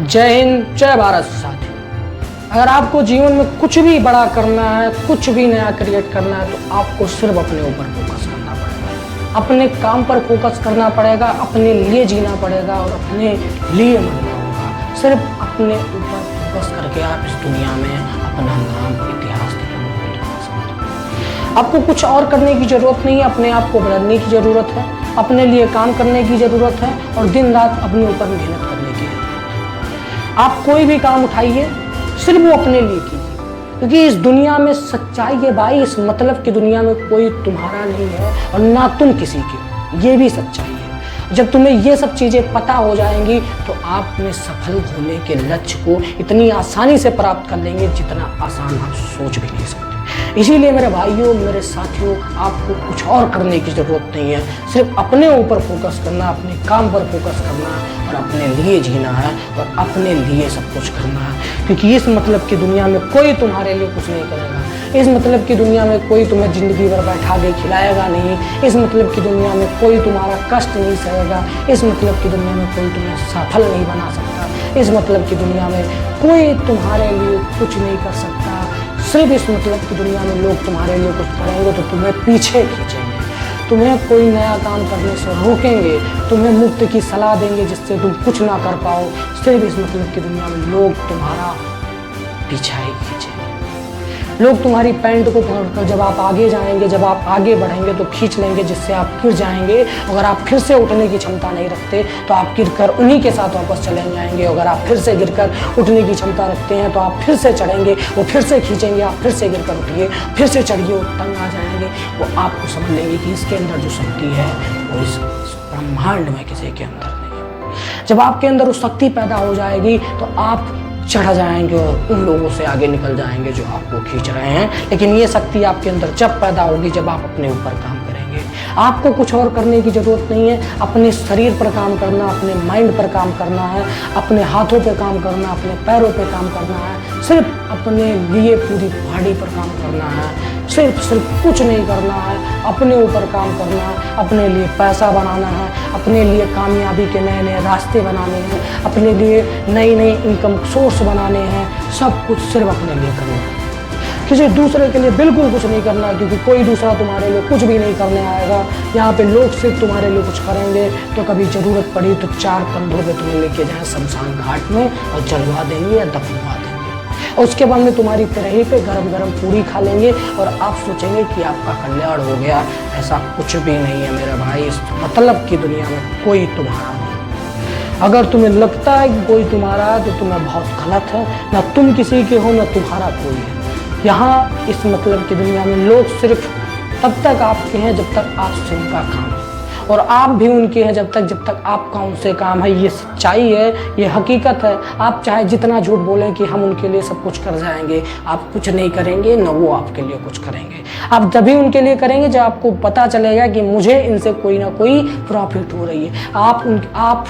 जय हिंद, जय भारत साथियों। अगर आपको जीवन में कुछ भी बड़ा करना है, कुछ भी नया क्रिएट करना है, तो आपको सिर्फ अपने ऊपर फोकस करना पड़ेगा, अपने काम पर फोकस करना पड़ेगा, अपने लिए जीना पड़ेगा और अपने लिए मरना होगा। सिर्फ अपने ऊपर फोकस करके आप इस दुनिया में अपना नाम, इतिहास बना सकते हैं। आपको कुछ और करने की जरूरत नहीं है, अपने आप को बदलने की जरूरत है, अपने लिए काम करने की जरूरत है और दिन रात अपने ऊपर मेहनत करने की जरूरत है। आप कोई भी काम उठाइए, सिर्फ वो अपने लिए कीजिए, क्योंकि इस दुनिया में सच्चाई है भाई, इस मतलब की दुनिया में कोई तुम्हारा नहीं है और ना तुम किसी के, ये भी सच्चाई है। जब तुम्हें ये सब चीज़ें पता हो जाएंगी तो आप अपने सफल होने के लक्ष्य को इतनी आसानी से प्राप्त कर लेंगे जितना आसान आप सोच भी नहीं सकते। इसीलिए मेरे भाइयों, मेरे साथियों, आपको कुछ और करने की ज़रूरत नहीं है, सिर्फ अपने ऊपर फोकस करना, अपने काम पर फोकस करना और अपने लिए जीना है और अपने लिए सब कुछ करना है। क्योंकि इस मतलब की दुनिया में कोई तुम्हारे लिए कुछ नहीं करेगा, इस मतलब की दुनिया में कोई तुम्हें ज़िंदगी भर बैठा के खिलाएगा नहीं, इस मतलब की दुनिया में कोई तुम्हारा कष्ट नहीं सहेगा, इस मतलब की दुनिया में कोई तुम्हें सफल नहीं बना सकता, इस मतलब की दुनिया में कोई तुम्हारे लिए कुछ नहीं कर सकता। सिर्फ इस मतलब की दुनिया में लोग तुम्हारे लिए कुछ करेंगे तो तुम्हें पीछे खींचेंगे, तुम्हें कोई नया काम करने से रोकेंगे, तुम्हें मुफ्त की सलाह देंगे जिससे तुम कुछ ना कर पाओ। सिर्फ इस मतलब की दुनिया में लोग तुम्हारा पीछा ही खींचेंगे। लोग तुम्हारी पैंट को पकड़कर जब आप आगे जाएंगे, जब आप आगे बढ़ेंगे तो खींच लेंगे, जिससे आप गिर जाएंगे। अगर आप फिर से उठने की क्षमता नहीं रखते तो आप गिरकर उन्हीं के साथ वापस चले जाएंगे। अगर आप फिर से गिरकर उठने की क्षमता रखते हैं तो आप फिर से चढ़ेंगे, वो फिर से खींचेंगे, आप फिर से गिरकर उठिए, फिर से चढ़िए, वो तंग आ जाएंगे। वो आपको समझ लेंगे कि इसके अंदर जो शक्ति है वो इस ब्रह्मांड में किसी के अंदर नहीं है। जब आपके अंदर वो शक्ति पैदा हो जाएगी तो आप चढ़ जाएंगे और उन लोगों से आगे निकल जाएंगे जो आपको खींच रहे हैं। लेकिन ये शक्ति आपके अंदर जब पैदा होगी जब आप अपने ऊपर काम करेंगे। आपको कुछ और करने की ज़रूरत नहीं है, अपने शरीर पर काम करना, अपने माइंड पर काम करना है, अपने हाथों पे काम करना, अपने पैरों पे काम करना है, सिर्फ अपने लिए पूरी बॉडी पर काम करना है। सिर्फ कुछ नहीं करना है, अपने ऊपर काम करना है, अपने लिए पैसा बनाना है, अपने लिए कामयाबी के नए नए रास्ते बनाने हैं, अपने लिए नई नई इनकम सोर्स बनाने हैं। सब कुछ सिर्फ अपने लिए करना है, किसी दूसरे के लिए बिल्कुल कुछ नहीं करना है, क्योंकि कोई दूसरा तुम्हारे लिए कुछ भी नहीं करने आएगा। यहाँ पे लोग सिर्फ तुम्हारे लिए कुछ करेंगे तो कभी ज़रूरत पड़ी तो 4 कंधों पे तुम्हें लेके जाएं शमशान घाट में और जलवा देंगे या दफनवा देंगे। और उसके बाद में तुम्हारी तिरही पे गरम गरम पूरी खा लेंगे और आप सोचेंगे कि आपका कल्याण हो गया। ऐसा कुछ भी नहीं है मेरे भाई, इस मतलब की दुनिया में कोई तुम्हारा नहीं। अगर तुम्हें लगता है कि कोई तुम्हारा है तो तुम्हें बहुत गलत है। ना तुम किसी के हो, ना तुम्हारा कोई है। यहाँ इस मतलब की दुनिया में लोग सिर्फ तब तक आपके हैं जब तक आपसे उनका काम है, और आप भी उनके हैं जब तक आपका उनसे काम है। ये सच्चाई है, ये हकीकत है। आप चाहे जितना झूठ बोलें कि हम उनके लिए सब कुछ कर जाएंगे, आप कुछ नहीं करेंगे, न वो आपके लिए कुछ करेंगे। आप तभी उनके लिए करेंगे जब आपको पता चलेगा कि मुझे इनसे कोई ना कोई प्रॉफिट हो रही है। आप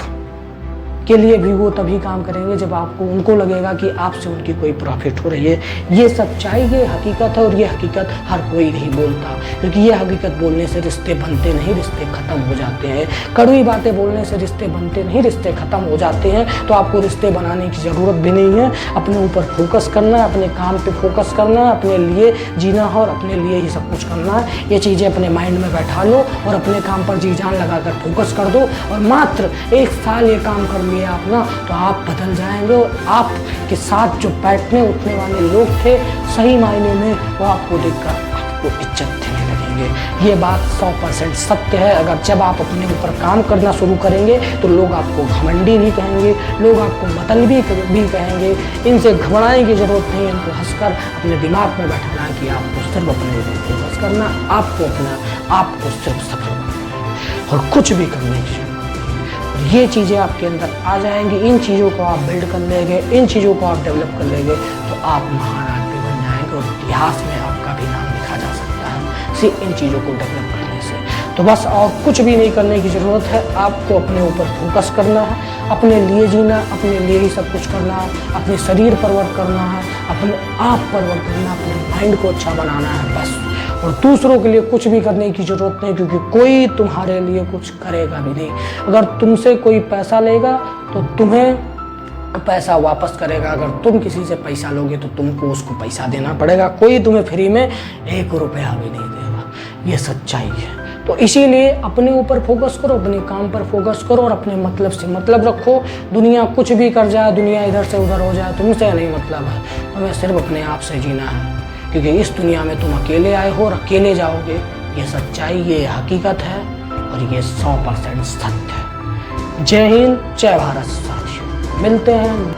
के लिए भी वो तभी काम करेंगे जब आपको उनको लगेगा कि आपसे उनकी कोई प्रॉफिट हो रही है। ये सच्चाई, ये हकीकत है और ये हकीकत हर कोई नहीं बोलता, क्योंकि ये हकीकत बोलने से रिश्ते बनते नहीं, रिश्ते ख़त्म हो जाते हैं। कड़वी बातें बोलने से रिश्ते बनते नहीं, रिश्ते ख़त्म हो जाते हैं। तो आपको रिश्ते बनाने की ज़रूरत भी नहीं है। अपने ऊपर फोकस करना है, अपने काम पर फोकस करना है, अपने लिए जीना है और अपने लिए ही सब कुछ करना है। ये चीज़ें अपने माइंड में बैठा लो और अपने काम पर जी जान लगा कर फोकस कर दो और मात्र 1 साल ये काम कर आप ना तो आप बदल जाएंगे। और आपके साथ जो बैठने उठने वाले लोग थे, सही मायने में वो आपको देखकर आपको इज्जत देने लगेंगे। ये बात 100% सत्य है। अगर जब आप अपने ऊपर काम करना शुरू करेंगे तो लोग आपको घमंडी भी कहेंगे, लोग आपको मतलबी भी कहेंगे। इनसे घबराने की जरूरत नहीं है, इनको हंसकर अपने दिमाग में बैठाना कि आपको सिर्फ अपने ऊपर फोकस करना, आपको सिर्फ सफल बनना और कुछ भी करने की जरूरत। ये चीज़ें आपके अंदर आ जाएंगी, इन चीज़ों को आप बिल्ड कर लेंगे, इन चीज़ों को आप डेवलप कर लेंगे तो आप महान आदमी बन जाएंगे और इतिहास में आपका भी नाम लिखा जा सकता है सिर्फ इन चीज़ों को डेवलप करने से। तो बस और कुछ भी नहीं करने की ज़रूरत है, आपको अपने ऊपर फोकस करना है, अपने लिए जीना, अपने लिए ही सब कुछ करना है, अपने शरीर पर वर्क करना है, अपने आप पर वर्क करना, अपने माइंड को अच्छा बनाना है बस। और दूसरों के लिए कुछ भी करने की ज़रूरत नहीं, क्योंकि कोई तुम्हारे लिए कुछ करेगा भी नहीं। अगर तुमसे कोई पैसा लेगा तो तुम्हें पैसा वापस करेगा। अगर तुम किसी से पैसा लोगे तो तुमको उसको पैसा देना पड़ेगा। कोई तुम्हें फ्री में 1 रुपया भी नहीं देगा। ये सच्चाई है। तो इसीलिए अपने ऊपर फोकस करो, अपने काम पर फोकस करो और अपने मतलब से मतलब रखो। दुनिया कुछ भी कर जाए, दुनिया इधर से उधर हो जाए, तुमसे नहीं मतलब है। तुम्हें सिर्फ अपने आप से जीना है, क्योंकि इस दुनिया में तुम अकेले आए हो और अकेले जाओगे। ये सच्चाई, ये हकीकत है और ये 100% सत्य है। जय हिंद, जय भारत साथियों। मिलते हैं।